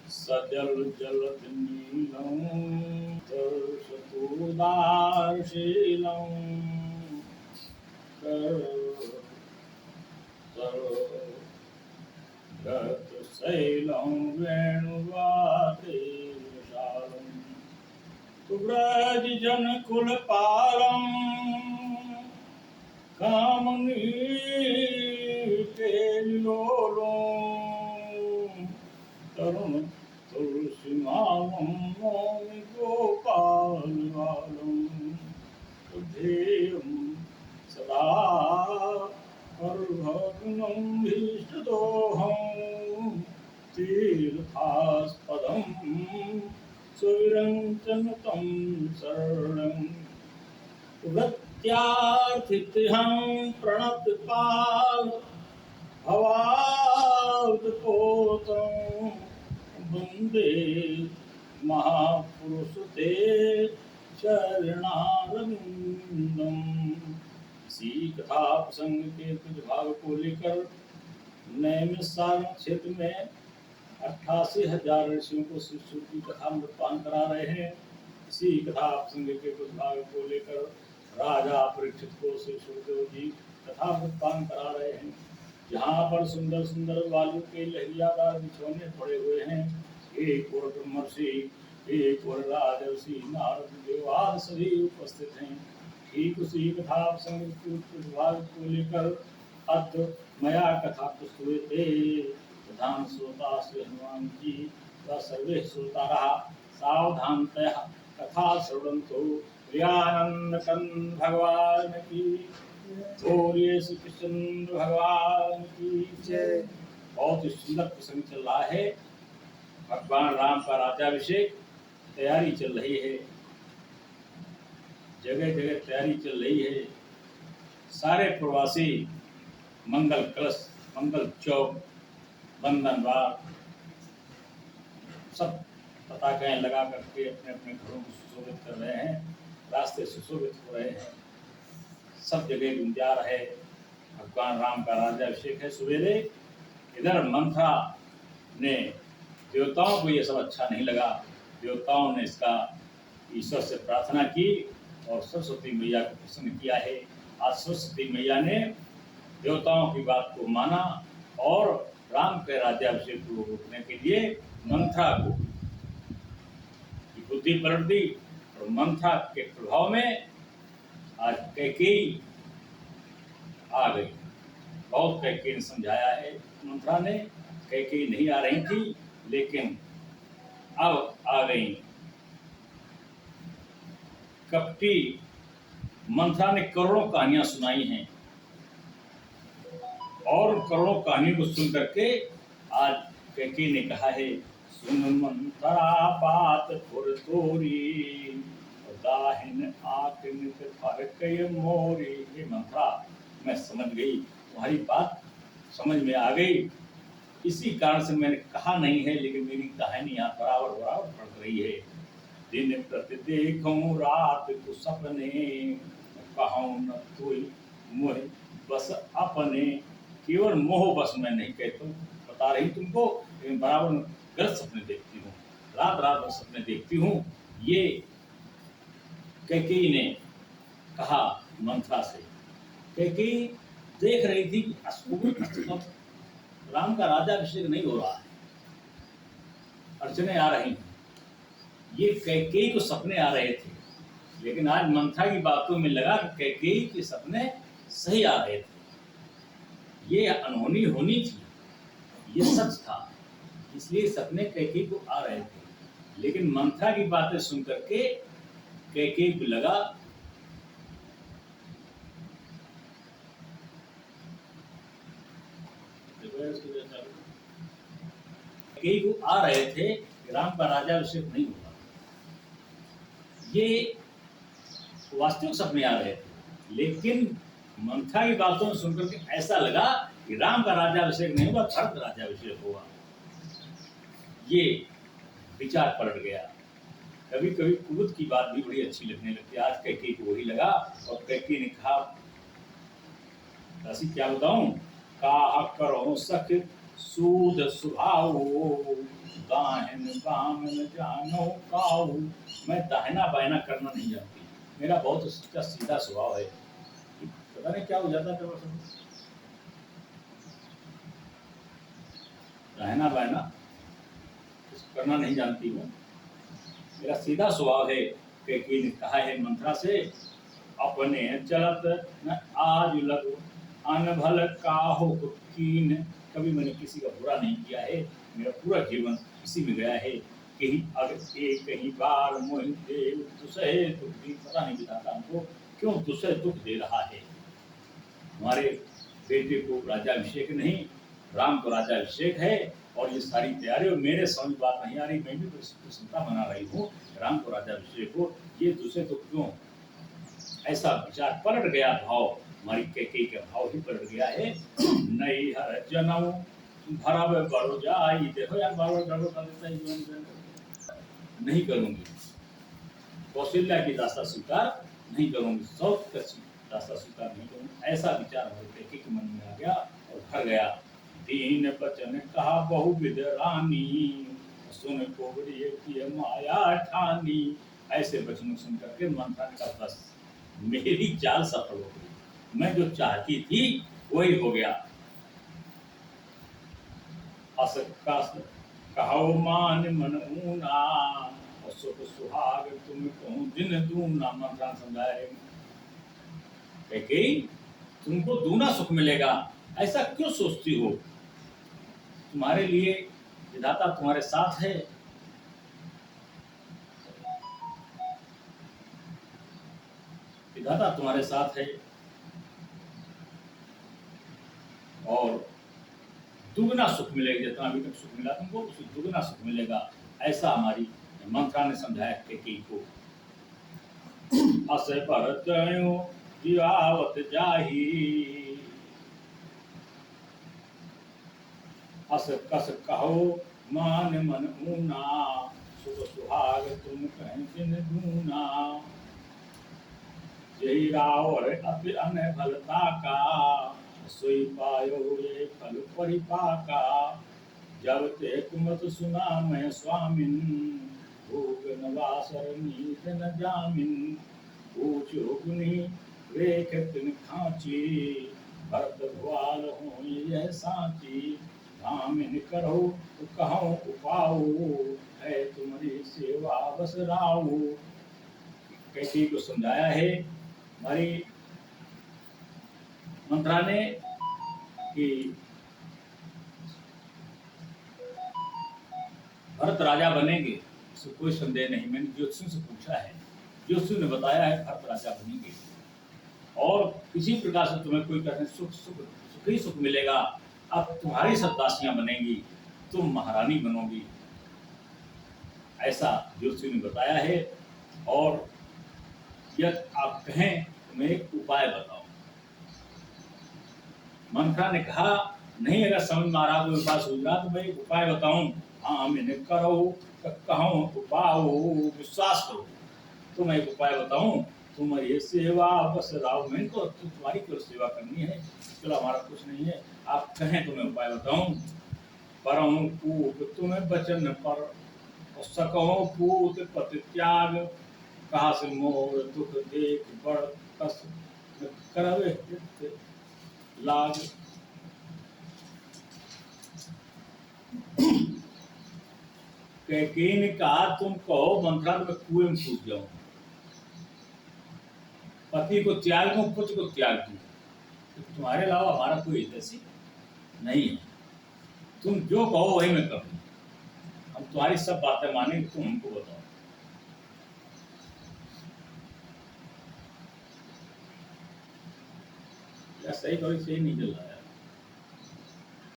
सजल जलधिनीलं दर्शतोदारशीलं गतशैलं वेणुवाद्यशालं व्रजजनकुलपालं कामनीकेलोलं तरुण तुलसीमालं नौमि गोपालबालं ध्येयं सदा परभग्नं भीष्टदोहं तीर्थास्पदं सुविरञ्चनुतं शरणं वृत्यार्थितहं प्रणतपाल भवाब्धपोतं वन्दे महापुरुष ते चरणारविंदम। इसी कथा प्रसंग के कुछ भाग को लेकर नैमिषारण्य क्षेत्र में 88,000 ऋषियों को शिव की कथा मृतपान करा रहे हैं। इसी कथा प्रसंग के कुछ भाग को लेकर राजा परीक्षित को श्री सुखदेव जी कथा मृतपान करा रहे हैं। जहाँ पर सुंदर सुंदर बालू के लहरियादार बिछौने पड़े हुए हैं, एक और ब्रह्मर्षि, एक और राजर्षि, नारद देवादि सभी उपस्थित हैं। ठीक उसी कथा प्रसंग के भाग को लेकर अद्य मया कथा प्रस्तुत थे। प्रधान श्रोता श्री हनुमान जी का सर्वे श्रोता रहा सावधानतया कथा श्रवणंतो। प्रियानंद कंद भगवान की बोलिए, श्री कृष्ण भगवान की जय। बहुत ही सुंदर प्रसंग चल रहा है। भगवान राम का राज्याभिषेक तैयारी चल रही है, जगह जगह तैयारी चल रही है। सारे प्रवासी मंगल कलश, मंगल चौक, बंधन बाग सब पताकाएं लगा करके अपने अपने घरों को सुशोभित कर रहे हैं, रास्ते सुशोभित हो रहे हैं, सब जगह गुंजा रहे। भगवान राम का राज्याभिषेक है सवेरे। इधर मंथरा ने, देवताओं को ये सब अच्छा नहीं लगा। देवताओं ने इसका ईश्वर से प्रार्थना की और सरस्वती मैया को प्रसन्न किया है। आज सरस्वती मैया ने देवताओं की बात को माना और राम के राज्याभिषेक को रोकने के लिए मंथरा को बुद्धि पलट दी और मंथरा के प्रभाव में आज कैकेयी आ गई। बहुत कैकेयी ने समझाया है मंथरा ने, कैकेयी नहीं आ रही थी लेकिन अब आ गई। कपटी मंथरा ने करोड़ों कहानियां सुनाई हैं और करोड़ों कहानियों को सुन करके आज कैकेयी ने कहा है, सुन मंथरा बात फुर तोरी, दाहिन आकिन फरकय मोरी। ये मंथरा, मैं समझ गई, तुम्हारी बात समझ में आ गई। इसी कारण से मैंने कहा नहीं है, लेकिन मेरी कहानी यहाँ बराबर बराबर पढ़ रही है। दिन प्रति देखूं रात को सपने, कहूं न कोई मोह बस अपने। केवल मोह बस मैं नहीं कहता हूँ, बता रही तुमको, लेकिन बराबर गलत सपने देखती हूँ, रात रात भर सपने देखती हूँ। ये कैकेयी ने कहा मंथरा से। कैकेयी देख रही थी कि राम का राज्याभिषेक नहीं हो रहा है, अड़चने आ रही हैं। ये कैकेयी को सपने आ रहे थे, लेकिन आज मंथरा की बातों में लगा कि कैकेयी के सपने सही आ रहे थे। ये अनहोनी होनी थी, ये सच था, इसलिए सपने कैकेयी को आ रहे थे। लेकिन मंथरा की बातें सुन करके कैकेयी को लगा कैकेयी को आ रहे थे कि राम का राज्याभिषेक नहीं होगा। ये वास्तविक सपने आ रहे थे, लेकिन मंथरा की बातों सुनकर के ऐसा लगा कि राम का राज्याभिषेक नहीं होगा, भरत का राज्याभिषेक होगा। ये विचार पलट गया। कभी कभी कुबुद की बात भी बड़ी अच्छी लगने लगती। आज कैकेयी को वही लगा और कैकेयी ने कहा, दासी क्या बताऊं, काह करो सख सूद सुभाओ, दाहिन बाम न जानो काऊ। मैं दाहिना बायना करना नहीं जानती, मेरा बहुत सीधा स्वभाव है। पता नहीं क्या हो जाता है, दाहिना बायना करना नहीं जानती हूँ, मेरा सीधा स्वभाव है। कैकेयी ने कहा है मंत्रा से, अपने चलत न आज लगो अनभल काहो कीन। कभी मैंने किसी का बुरा नहीं किया है, मेरा पूरा जीवन इसी में गया है। कहीं अगर एक कहीं बार मोहि देव दुसहे दुख दी। पता नहीं बताता हमको क्यों दुसहे दुख दे रहा है। हमारे बेटे को राज्याभिषेक नहीं, राम को राज्याभिषेक है और ये सारी तैयारी, और मेरे समझ बात नहीं आ रही, मैं भी प्रसन्नता मना रही हूँ राम को राज्याभिषेक हो, ये दूसरे तो क्यों। ऐसा विचार पलट गया, भाव हमारी कैकेयी का भाव ही पलट गया है। नई हर जन्म भरब बड़ो जाई। देखो यार, बार बार गड़बड़ कर देता है जीवन। नहीं करूंगी, कौशल्या की दास्ता स्वीकार नहीं करूंगी, सौत का रास्ता स्वीकार नहीं करूँ। ऐसा विचार हमारे कैकेयी के मन में आ गया और भर गया। दीन बचन कहा बहुविध रानी, सुन कोवरिये की माया ठानी। ऐसे वचनों सुन करके मंत्रा ने कहा बस मेरी चाल सफल हो गई, मैं जो चाहती थी वही हो गया। अस कहो मान मन ऊना, सुख सुहाग तुम कहूँ दिन दूना। मंत्रा समझाए कैकेयी तुमको दूना सुख मिलेगा, ऐसा क्यों सोचती हो। तुम्हारे लिए विधाता तुम्हारे साथ है, विधाता तुम्हारे साथ है और दुगना सुख मिलेगा। जितना अभी तक सुख मिला तुमको, उससे दुगना सुख मिलेगा, ऐसा हमारी मंत्रा ने समझाया कैकेयी को। अस भरत दिवावत जाही, अस कस कहो मान मन ऊना, सुख सुहाग तुम कहीं दिन दूना। यही रावर अति अनभलता का, सोई पायो ये फल परिपाका। जब ते कुमत सुना मैं स्वामिन, भोग नवासर नीत न जामिन। पूछो गुनी रेख तिन खाची, भरत भुआल हो यह साची। धामिन करो कहो उपाओ, है तुम्हारी सेवा बस राऊ। कैकेयी को समझाया है हमारी मंत्रा ने कि भरत राजा बनेंगे, इसमें कोई संदेह नहीं। मैंने ज्योतिषी से पूछा है, ज्योतिषी ने बताया है भरत राजा बनेंगे और किसी प्रकार से तुम्हें कोई कहते सुख ही सुख मिलेगा। अब तुम्हारी सब दासियां बनेंगी, तुम महारानी बनोगी, ऐसा ज्योतिषी ने बताया है। और यदि आप कहें तो मैं एक उपाय बताऊं। मंत्रा ने कहा नहीं, अगर समझ में आ रहा कोई उपाय सूझ रहा तो मैं एक उपाय बताऊं। हाँ मैंने करो कहूँ उपाय, विश्वास करो तो मैं एक उपाय बताऊं। तुम्हारी सेवा बस राव, मैंने तो तुम्हारी केवल सेवा करनी है, चलो हमारा कुछ नहीं है। आप कहें तो मैं उपाय बताऊं। परम पूत तुम्हें वचन पर, सकहो पूत पति त्याग। कहा से मोर दुख देख बड़ कस, करवे लाग। कैकेयी ने कहा तुम कहो मंत्रा में कुएं में कूद जाऊं, पति को त्याग दूं, पुत्र को त्याग दूं, तो तुम्हारे अलावा हमारा कोई हितैषी नहीं है। तुम जो कहो वही मैं करूं, हम तुम्हारी सब बातें मानेंगे, तुम हमको बताओ। सही करो, सही नहीं चल रहा है।